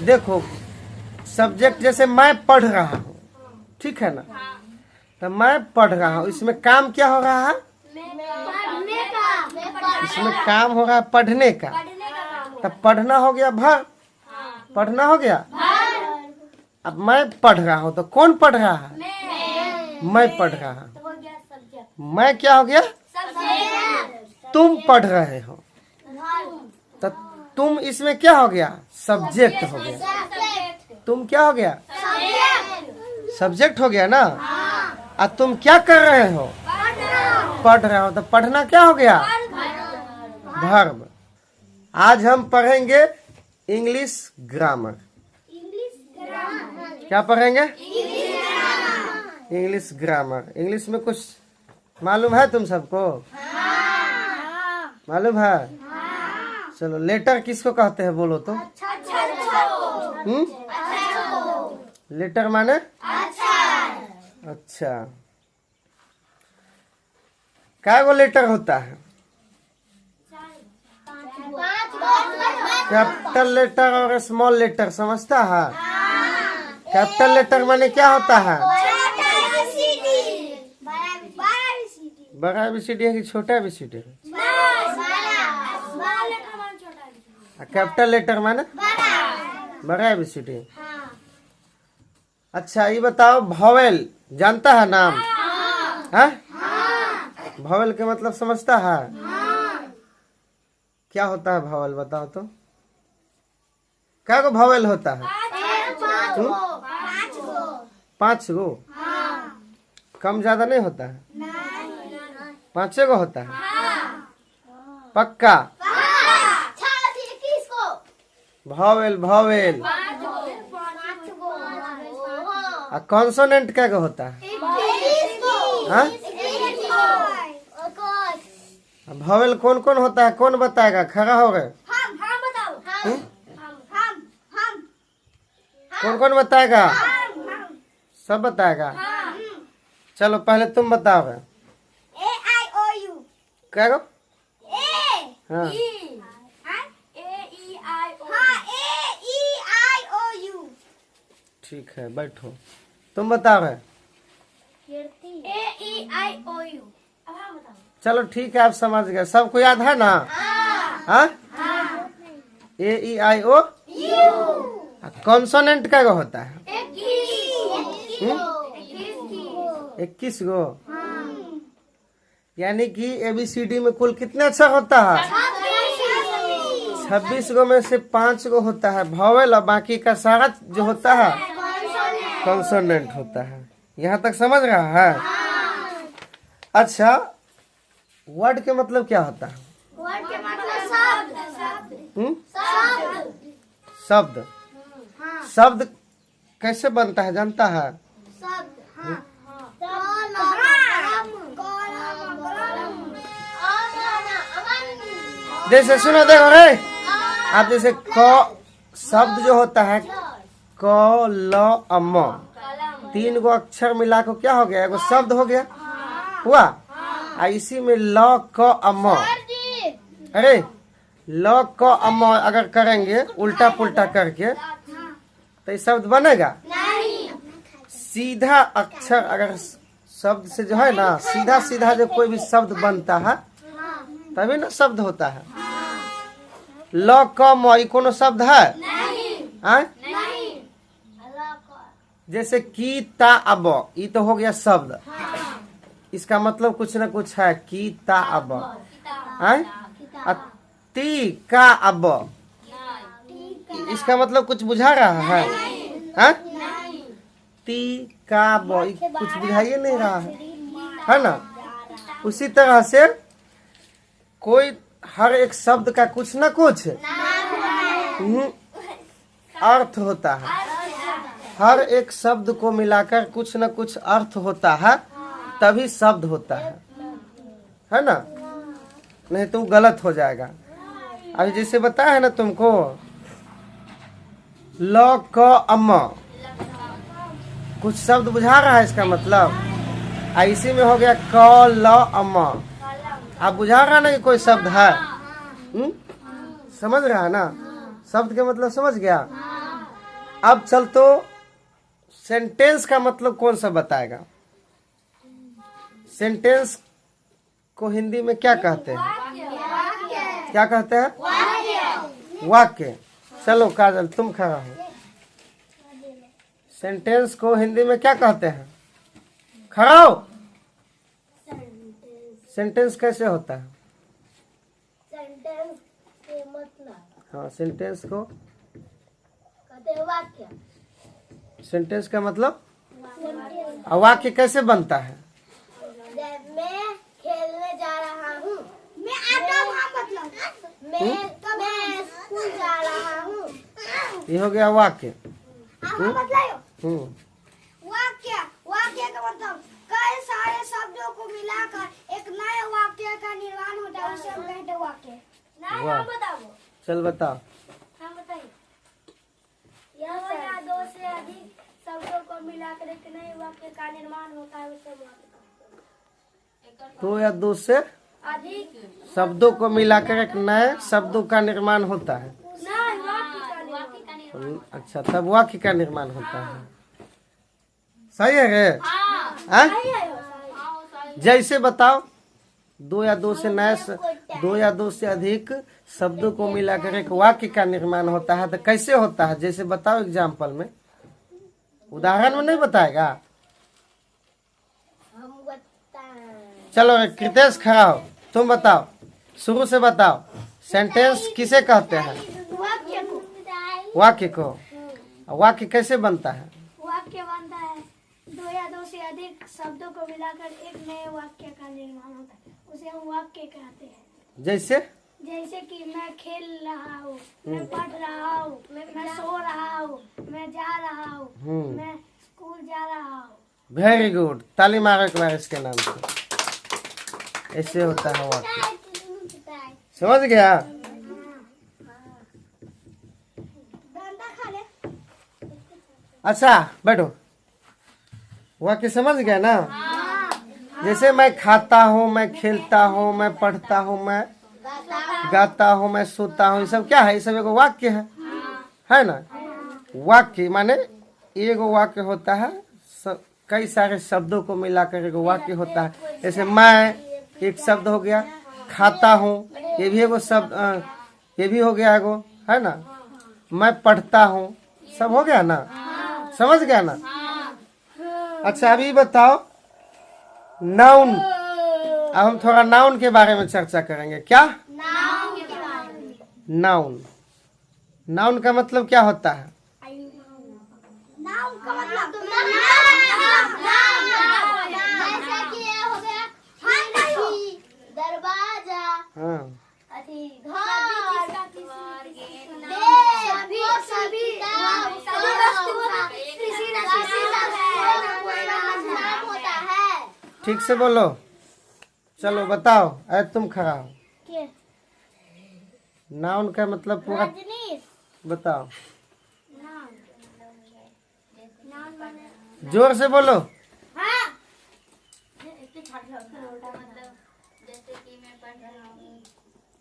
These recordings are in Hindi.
देखो सब्जेक्ट जैसे मैं पढ़ रहा हूँ, ठीक है ना, तो मैं पढ़ रहा हूँ, इसमें काम क्या हो रहा है? इसमें काम हो रहा है पढ़ने का। तब पढ़ना हो गया भर, पढ़ना हो गया। अब मैं पढ़ रहा हूँ तो कौन पढ़ रहा है? मैं पढ़ रहा हूँ। मैं क्या हो गया? तुम पढ़ रहे हो तो तुम इसमें क्या हो गया? सब्जेक्ट हो गया। तुम क्या हो गया? सब्जेक्ट हो गया ना। और तुम क्या कर रहे हो? पढ़ रहे हो। तो पढ़ना क्या हो गया? वर्ब। आज हम पढ़ेंगे इंग्लिश ग्रामर। क्या पढ़ेंगे? English grammar. इंग्लिश में कुछ मालूम है तुम सबको? मालूम है? चलो लेटर किसको कहते हैं बोलो तो? लेटर माने अच्छा। क्या वो लेटर होता है? कैपिटल लेटर और स्मॉल लेटर समझता है? कैपिटल लेटर माने क्या होता है? बड़ा ABCD है कि छोटा ABCD है? कैपिटल लेटर माने बड़ा ABCD। अच्छा ये बताओ वॉवेल जानता है नाम? है? वॉवेल के मतलब समझता है? क्या होता है वॉवेल बताओ तो? क्या को वॉवेल होता है? 5 गो। कम ज्यादा नहीं होता है? 5 गो होता है? पक्का? Vowel vowel. कॉन्सोनेंट क्या होता है? वॉवेल कौन कौन होता है? कौन बताएगा? खड़ा हो गए। कौन कौन बताएगा? सब बताएगा। चलो पहले तुम बताओ। क्या गो? हाँ ठीक है बैठो। तुम बताओ। चलो ठीक है आप समझ गए। सबको याद है ना? हाँ AEIO। कॉन्सोनेंट क्या होता है? 21 गो। यानी कि ABCD में कुल कितने अक्षर होता है? 26 गो में से 5 गो होता है वॉवेल और बाकी का सारा जो होता है कॉन्सोनेंट होता है। यहाँ तक समझ रहा है? अच्छा वर्ड के मतलब क्या होता है? वर्ड के मतलब शब्द। शब्द कैसे बनता है जानता है? जैसे सुनो देखो रे, आप जैसे क शब्द जो होता है क ल अम 3 गो अक्षर मिला को क्या हो गया? एगो शब्द हो गया हुआ। इसी में ल क अम, अरे ल क अम अगर करेंगे उल्टा पुल्टा करके तो ये शब्द बनेगा? सीधा अक्षर अगर शब्द से जो है ना सीधा सीधा जो कोई भी शब्द बनता है तभी ना शब्द होता है। ल क म ई कोनो शब्द है? जैसे की ता अब ये तो हो गया शब्द। इसका मतलब कुछ ना कुछ है। की ता अब। ती का अब इसका मतलब कुछ बुझा रहा है? ती का अब कुछ बुझाइए नहीं रहा है ना। उसी तरह से कोई हर एक शब्द का कुछ ना कुछ अर्थ होता है। हर एक शब्द को मिलाकर कुछ न कुछ अर्थ होता है तभी शब्द होता है ना। नहीं तो गलत हो जाएगा। अभी जैसे बताया है ना तुमको ल क अम कुछ शब्द बुझा रहा है इसका मतलब। इसी में हो गया क ल अम। आप बुझा रहा ना कि कोई शब्द है? समझ रहा है ना? शब्द के मतलब समझ गया? अब चल तो सेंटेंस का मतलब कौन सा बताएगा? सेंटेंस को हिंदी में क्या कहते हैं? क्या कहते हैं? वाक्य। चलो काजल तुम खड़ा हो। सेंटेंस को हिंदी में क्या कहते हैं? खड़ा हो। सेंटेंस कैसे होता है? सेंटेंस के मतलब हाँ, सेंटेंस को कहते हैं वाक्य। सेंटेंस का मतलब और वाक्य कैसे बनता है? मैं खेलने जा रहा हूँ। मैं आता हूँ मतलब मैं स्कूल जा रहा हूँ। ये हो गया वाक्य। मतलब वाक्य का मतलब कई सारे शब्दों को मिलाकर एक नए वाक्य का निर्माण होता है, उसे हम कहते हैं वाक्य। वाह। बताओ। चल बताओ। हाँ बताइए। दो या दो से अधिक शब्दों को मिलाकर एक नए वाक्य का निर्माण होता है, उसे वाक्य कहते हैं। 2 या 2 से अधिक शब्दों को मिलाकर एक नए शब्दों का निर्माण होता है। नहीं, वाक्य का निर्माण। अच्छा, तब वाक्य का निर्माण होता है। सही है रे? जैसे बताओ। 2 या 2 से नए 2 या 2 से अधिक शब्दों को मिलाकर एक वाक्य का निर्माण होता है। तो कैसे होता है? जैसे बताओ एग्जाम्पल में, उदाहरण में नहीं बताएगा। हम बताएं। चलो कृतेश खड़ा हो, तुम बताओ, शुरू से बताओ। सेंटेंस किसे कहते हैं? वाक्य को। वाक्य को। वाक्य कैसे बनता है? वाक्य बनता है 2 या 2 से अधिक शब्दों को मिलाकर एक नए वाक्य का निर्माण होता है, उसे हम वाक्य कहते हैं। जैसे कि मैं खेल रहा हूँ, मैं पढ़ रहा हूँ, मैं सो रहा हूँ, मैं जा रहा हूँ, मैं स्कूल जा रहा हूँ। वेरी गुड, ताली मारो एक बार इसके नाम से। ऐसे होता है वाक्य। समझ गया? अच्छा बैठो। वाक्य समझ गया ना? जैसे मैं खाता हूँ, मैं खेलता हूँ, मैं पढ़ता हूँ, मैं गाता हूँ, मैं सोता हूँ, ये सब क्या है? ये सब एगो वाक्य है ना? वाक्य माने एगो वाक्य होता है, कई सारे शब्दों को मिलाकर एगो वाक्य होता है। जैसे मैं एक शब्द हो गया, खाता हूँ ये भी एगो शब्द, ये भी हो गया एगो, है ना? मैं पढ़ता हूँ, सब हो गया ना? समझ गया ना? अच्छा अभी बताओ नाउन। अब हम थोड़ा नाउन के बारे में चर्चा करेंगे। क्या? नाउन। नाउन का मतलब क्या होता है? नाम का मतलब जैसे कि ये हो गया हाथी, दरवाजा, हाँ, नाम होता है। ठीक से बोलो। चलो बताओ, अरे तुम खड़ा हो। नाउन का मतलब पूरा बताओ, जोर से बोलो।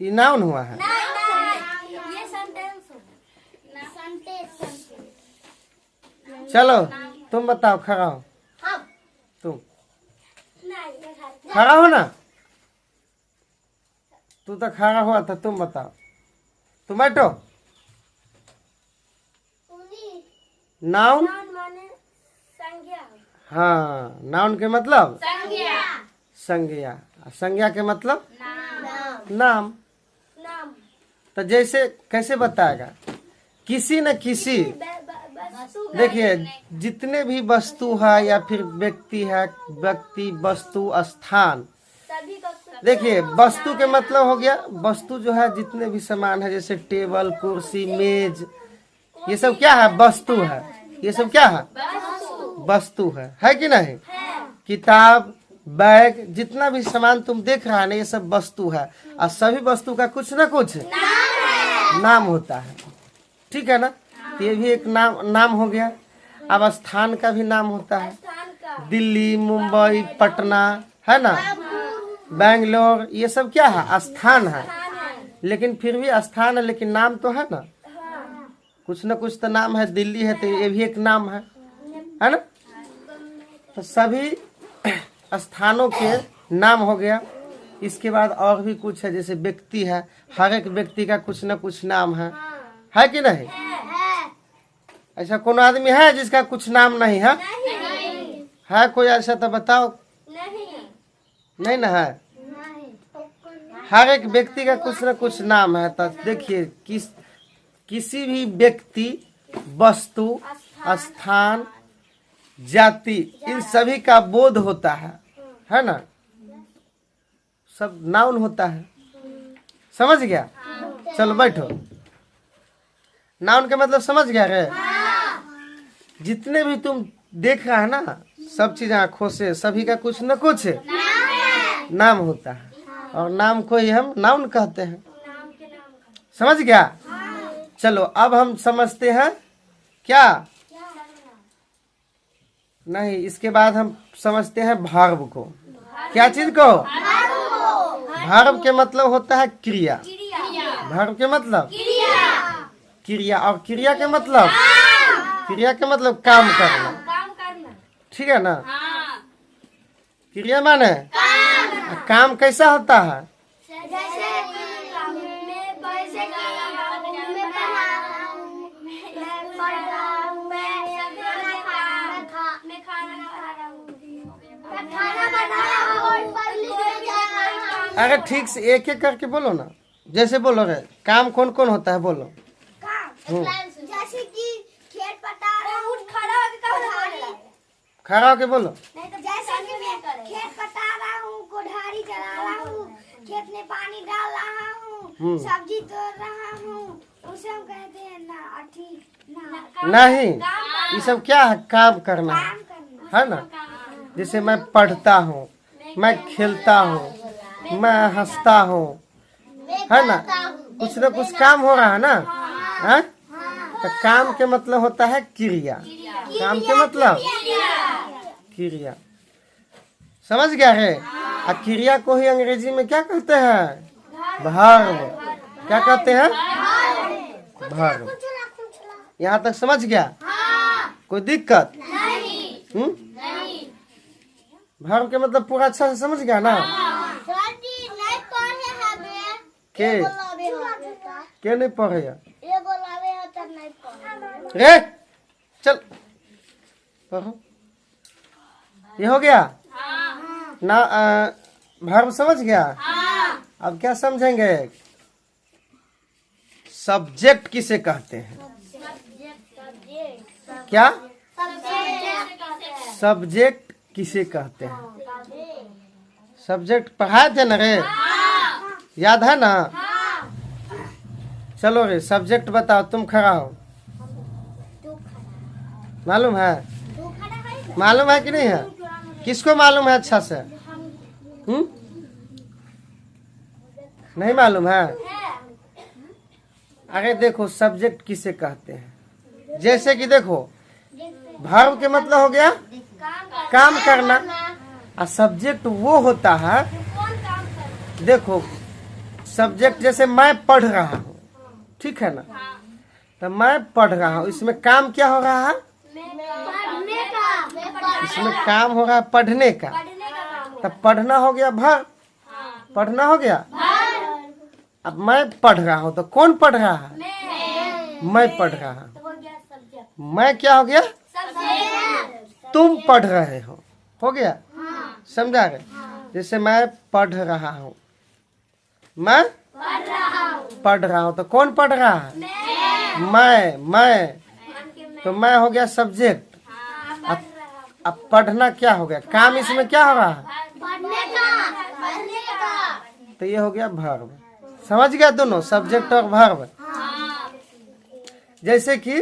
ये नाउन हुआ है। ये सेंटेंस चलो तुम बताओ, खड़ा हो। हम तुम खड़ा हो ना? तू तो खड़ा हुआ था, तुम बताओ। तुम बैठो। नाउन माने संज्ञा। हाँ, नाउन के मतलब संज्ञा। संज्ञा। संज्ञा के मतलब नाम। नाम। नाम तो जैसे कैसे बताएगा? किसी न किसी, देखिए जितने भी वस्तु है या फिर व्यक्ति है, व्यक्ति वस्तु स्थान, सभी का देखिए वस्तु के मतलब हो गया, वस्तु जो है जितने भी सामान है, जैसे टेबल, कुर्सी, मेज, ये सब क्या है? वस्तु है। ये सब क्या है? वस्तु है कि नहीं? किताब, बैग, जितना भी सामान तुम देख रहा है ना, ये सब वस्तु है। और सभी वस्तु का कुछ ना कुछ नाम होता है। ठीक है ना? तो ये भी एक नाम हो गया। अब स्थान का भी नाम होता है। दिल्ली, मुंबई, पटना, है ना, बेंगलोर, ये सब क्या है? स्थान है। लेकिन फिर भी स्थान है, लेकिन नाम तो है ना। कुछ न कुछ तो नाम है, दिल्ली है तो ये भी एक नाम है ना। तो सभी स्थानों के नाम हो गया। इसके बाद और भी कुछ है, जैसे व्यक्ति है, हर एक व्यक्ति का कुछ न कुछ नाम है कि नहीं? ऐसा कौन आदमी है जिसका कुछ नाम नहीं है? है कोई ऐसा तो बताओ। नहीं ना है। हर एक व्यक्ति का कुछ न कुछ नाम है। तो देखिए किसी भी व्यक्ति, वस्तु, स्थान, जाति, इन सभी का बोध होता है ना। सब नाउन होता है, समझ गया? चलो बैठो। नाउन का मतलब समझ गया रे? जितने भी तुम देख रहा है ना, सब चीज आंखों से, सभी का कुछ न कुछ नाम होता है, और नाम को ही हम नाउन कहते हैं। समझ गया? चलो अब हम समझते हैं क्या? नहीं, इसके बाद हम समझते हैं भार्ब को। क्या चीज को? भार्ब के मतलब होता है क्रिया। भार्ब के मतलब क्रिया, और क्रिया के मतलब काम करना। ठीक है ना? क्रिया माने काम कैसा होता है? अरे ठीक से एक एक करके बोलो ना, जैसे बोलो रे। काम कौन कौन होता है बोलो। जैसे कि खेत पटा रहा हूँ, खड़ा होके बोलो। जैसे कि मैं खेत पटा रहा हूँ, कोठारी चला रहा हूँ, खेत में पानी डाल रहा हूँ, सब्जी तोड़ रहा हूँ, उसे हम कहते हैं नहीं, ये सब क्या है? काम करना है ना। जैसे मैं पढ़ता हूँ, मैं खेलता हूँ, मैं हंसता हूँ, है ना। कुछ न कुछ काम हो रहा है ना। है? तो काम के मतलब होता है क्रिया। काम के मतलब क्रिया। समझ गया है? और क्रिया को ही अंग्रेजी में क्या कहते हैं? वर्ब। क्या कहते हैं? वर्ब। यहाँ तक समझ गया? कोई दिक्कत? वर्ब के मतलब पूरा अच्छा से समझ गया ना? के नहीं पढ़े रे? चल पढ़ो। ये हो गया ना? वर्ब समझ गया? अब क्या समझेंगे? सब्जेक्ट किसे कहते हैं? क्या? सब्जेक्ट किसे कहते हैं? सब्जेक्ट पढ़ाए थे ना रे? याद है ना? चलो रे, सब्जेक्ट बताओ। तुम खड़ा हो, मालूम है? मालूम है कि नहीं है? किसको मालूम है अच्छा से? नहीं मालूम है? अरे देखो, सब्जेक्ट किसे कहते हैं? जैसे कि देखो, वर्ब के मतलब हो गया काम करना, और सब्जेक्ट वो होता है। देखो सब्जेक्ट, जैसे मैं पढ़ रहा हूँ, ठीक है ना। तो मैं पढ़ रहा हूँ, इसमें काम क्या हो रहा है? इसमें काम हो रहा है पढ़ने का। तब पढ़ना हो गया वर्ब। पढ़ना हो गया। अब मैं पढ़ रहा हूँ, तो कौन पढ़ रहा है? मैं पढ़ रहा हूँ। मैं क्या हो गया? तुम पढ़ रहे हो गया। समझा गए? जैसे मैं पढ़ रहा हूँ, मैं पढ़ रहा हूँ, तो कौन पढ़ रहा है? मैं। तो मैं हो गया सब्जेक्ट। अब पढ़ना क्या हो गया? काम इसमें क्या हो रहा है? तो ये हो गया वर्ब। समझ गया दोनों, सब्जेक्ट और वर्ब। जैसे कि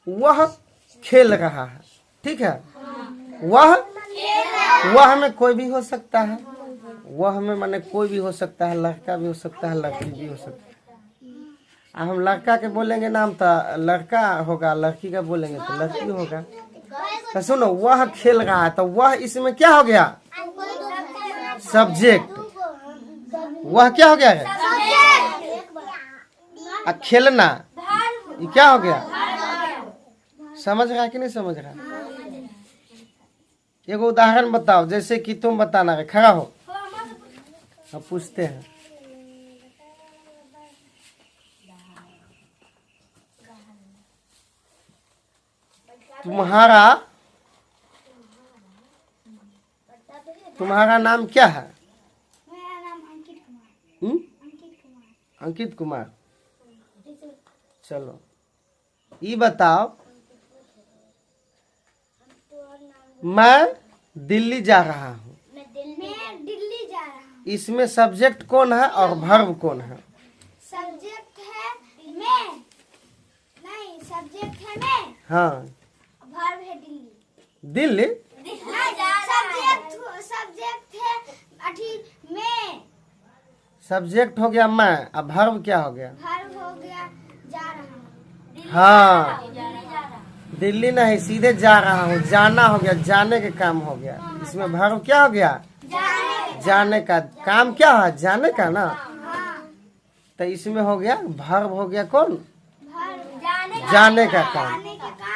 वह खेल रहा है, ठीक है। वह में कोई भी हो सकता है। वह में माने कोई भी हो सकता है, लड़का भी हो सकता है, लड़की भी हो सकता है। हम लड़का के बोलेंगे नाम तो लड़का होगा, लड़की का बोलेंगे तो लड़की होगा। तो सुनो, वह खेल रहा है, तो वह इसमें क्या हो गया? सब्जेक्ट। वह क्या हो गया है? खेलना, ये क्या हो गया? समझ रहा है कि नहीं समझ रहा? एगो उदाहरण बताओ, जैसे कि तुम बताना है, खड़ा हो, अब पूछते हैं। तुम्हारा नाम क्या है? मेरा नाम अंकित कुमार। अंकित कुमार। अंकित कुमार। चलो ये बताओ, मैं दिल्ली जा रहा हूँ। मैं दिल्ली जा रहा हूँ। इसमें सब्जेक्ट कौन है और वर्ब कौन है? सब्जेक्ट है मैं। नहीं, सब्जेक्ट है मैं। हाँ, वर्ब है दिल्ली। दिल्ली? सब्जेक्ट है अठी मैं। सब्जेक्ट हो गया मैं, अब वर्ब क्या हो गया? वर्ब हो गया जा रहा हूँ। हाँ, दिल्ली नहीं, सीधे जा रहा हूँ, जाना हो गया, जाने के काम हो गया। इसमें वर्ब क्या हो गया? जाने का। काम क्या है? जाने का ना। तो इसमें हो गया वर्ब हो गया कौन? जाने का काम।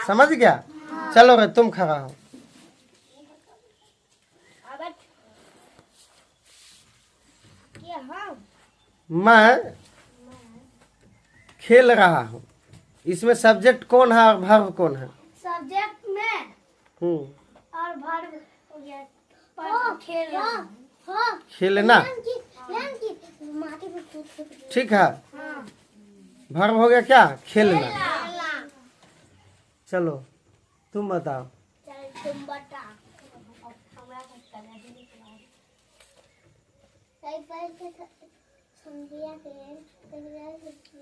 समझ गया? चलो रे, तुम खड़ा हो। मैं खेल रहा हूँ। इसमें सब्जेक्ट कौन है और वर्ब कौन है? सब्जेक्ट में और वर्ब हो गया खेल रहा हूँ। खेलना। ठीक है, वर्ब हो गया क्या? खेलना। चलो तुम बताओ। तुम बता।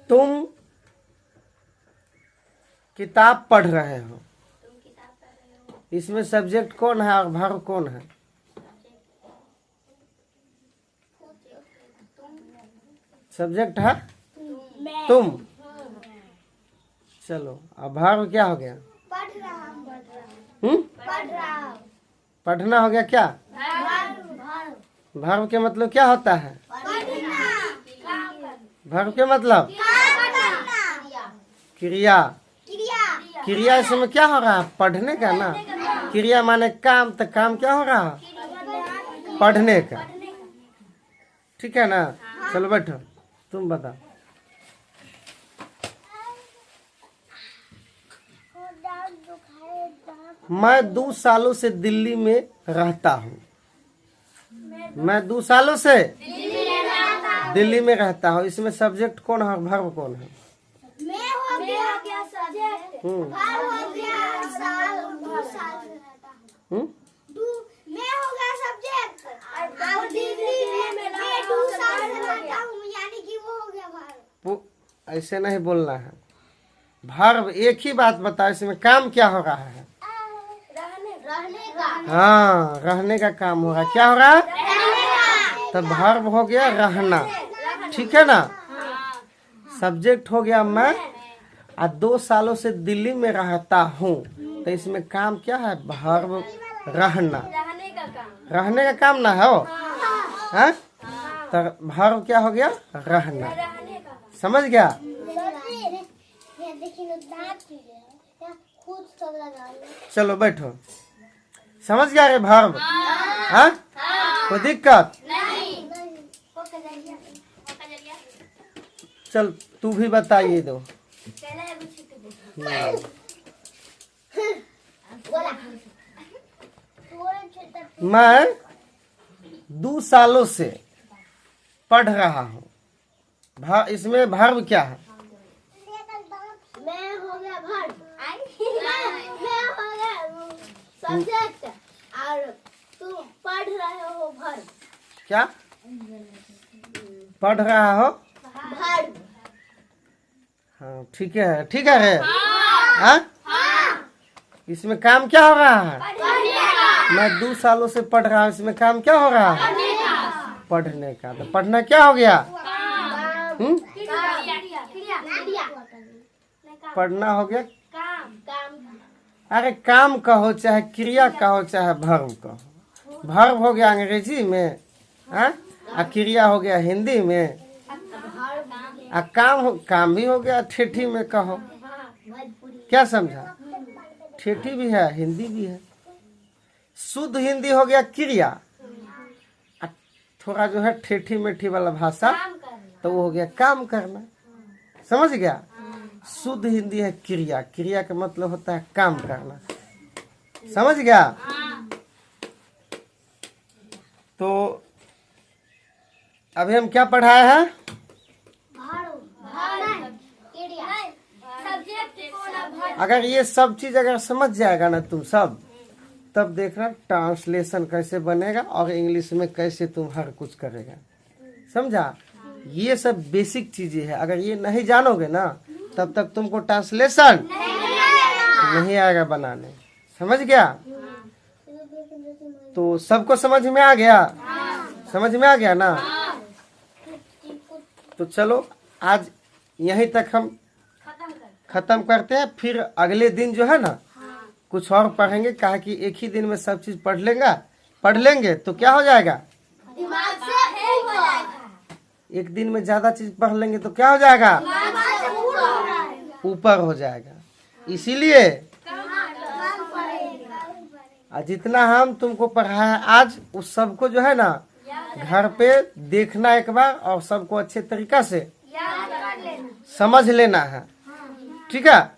तुम किताब पढ़ रहे हो। इसमें सब्जेक्ट कौन है और वर्ब कौन है? सब्जेक्ट है तुम। चलो अब वर्ब क्या हो गया? पढ़ रहा हूँ। पढ़ रहा हूँ। पढ़ना हो गया क्या? वर्ब के मतलब क्या होता है? वर्ब के मतलब क्रिया। क्रिया इसमें क्या हो रहा है? पढ़ने का ना। क्रिया माने काम, तो काम क्या हो रहा है? पढ़ने का। ठीक है ना? चलो बैठो, तुम बताओ। मैं 2 सालों से दिल्ली में रहता हूँ। मैं 2 सालों से दिल्ली में रहता हूँ। इसमें सब्जेक्ट कौन है, वर्ब कौन है? मैं हो गया सब्जेक्ट। वर्ब हो गया साल, 2 साल से रहता हूँ। मैं हो गया सब्जेक्ट और दिल्ली में मैं 2 साल से रहता हूँ, यानी कि वो हो गया वर्ब। ऐसे नहीं बोलना है। वर्ब एक ही बात बताओ, इसमें काम क्या हो रहा है? रहने का। हाँ, रहने का काम हो रहा है। क्या हो रहा है? तो वर्ब हो गया रहना। ठीक है ना? सब्जेक्ट हो गया मैं, और 2 सालों से दिल्ली में रहता हूँ, तो इसमें काम क्या है? वर्ब रहना। रहने का काम ना है वो। हाँ? तो वर्ब क्या हो गया? रहना। समझ गया? चलो बैठो। समझ गया रे वर्ब? हाँ? कोई दिक्कत? चल तू भी बताइए दो। मैं 2 सालों से पढ़ रहा हूँ। इसमें वर्ब क्या है? मैं हो गया वर्ब। मैं हो गया सब्जेक्ट और तुम पढ़ रहे हो वर्ब। क्या पढ़ रहा हो? वर्ब। हाँ ठीक है, ठीक है रे। हाँ? इसमें काम क्या हो रहा है? मैं 2 सालों से पढ़ रहा हूँ। इसमें काम क्या हो रहा है? पढ़ने का। तो पढ़ना क्या हो गया? पढ़ना हो गया। अरे काम कहो, चाहे क्रिया कहो, चाहे वर्ब कहो। वर्ब हो गया अंग्रेजी में, हाँ? और क्रिया हो गया हिंदी में, और काम भी हो गया ठेठी में कहो। क्या समझा? ठेठी भी है, हिंदी भी है। शुद्ध हिंदी हो गया क्रिया, और थोड़ा जो है ठेठी मेठी वाला भाषा तो वो हो गया काम करना। समझ गया? शुद्ध हिंदी है क्रिया, क्रिया का मतलब होता है काम करना। समझ गया? तो अभी हम क्या पढ़ाए हैं? अगर ये सब चीज अगर समझ जाएगा ना तुम सब, तब देखना ट्रांसलेशन कैसे बनेगा और इंग्लिश में कैसे तुम हर कुछ करेगा। समझा? ये सब बेसिक चीजें है। अगर ये नहीं जानोगे ना, तब तक तुमको ट्रांसलेशन नहीं आएगा बनाने। समझ गया? तो सबको समझ में आ गया? समझ में आ गया ना? तो चलो आज यहीं तक हम खत्म करते हैं। फिर अगले दिन जो है ना कुछ और पढ़ेंगे, कहा कि एक ही दिन में सब चीज पढ़ लेंगे तो क्या हो जाएगा? एक दिन में ज्यादा चीज पढ़ लेंगे तो क्या हो जाएगा? ऊपर हो जाएगा। इसीलिए जितना हम तुमको पढ़ाया आज, उस सबको जो है ना घर पे देखना एक बार, और सबको अच्छे तरीका से समझ लेना है। ठीक है?